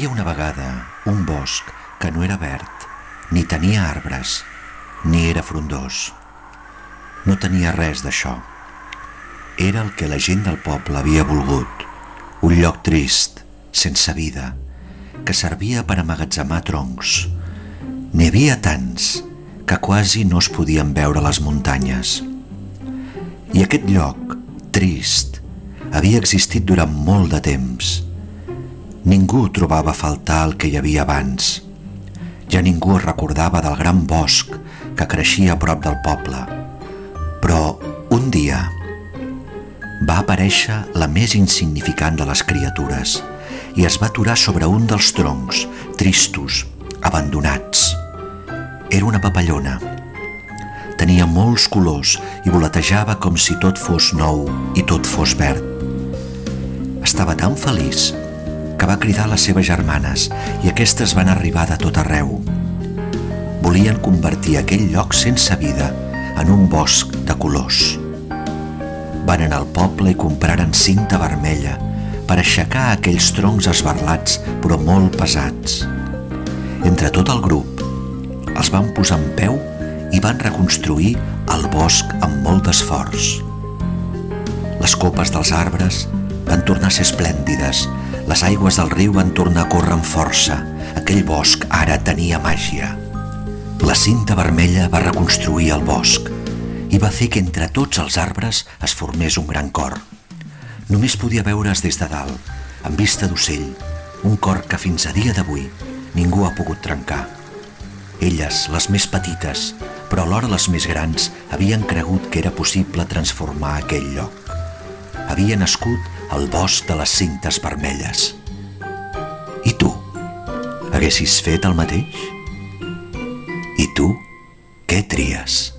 havia una vegada un bosc que no era verd, ni tenia arbres, ni era frondós. No tenia res d'això. Era el que la gent del poble havia volgut, un lloc trist, sense vida, que servia per emmagatzemar troncs. N'hi havia tants que quasi no es podien veure les muntanyes. I aquest lloc, trist, havia existit durant molt de temps. Ningú trobava a faltar el que hi havia abans. Ja ningú es recordava del gran bosc que creixia a prop del poble. Però un dia va aparèixer la més insignificant de les criatures i es va aturar sobre un dels troncs, tristos, abandonats. Era una papallona. Tenia molts colors i voletejava com si tot fos nou i tot fos verd. Estava tan feliç que va cridar a les seves germanes i aquestes van arribar de tot arreu. Volien convertir aquell lloc sense vida en un bosc de colors. Van anar al poble i compraren cinta vermella per aixecar aquells troncs esbarlats però molt pesats. Entre tot el grup els van posar en peu i van reconstruir el bosc amb molt d'esforç. Les copes dels arbres van tornar a ser esplèndides, les aigües del riu van tornar a córrer amb força. Aquell bosc ara tenia màgia. La cinta vermella va reconstruir el bosc i va fer que entre tots els arbres es formés un gran cor. Només podia veure's des de dalt, amb vista d'ocell, un cor que fins a dia d'avui ningú ha pogut trencar. Elles, les més petites, però alhora les més grans, havien cregut que era possible transformar aquell lloc. Havia nascut el bosc de les cintes vermelles. I tu? Haguessis fet el mateix? I tu, què tries?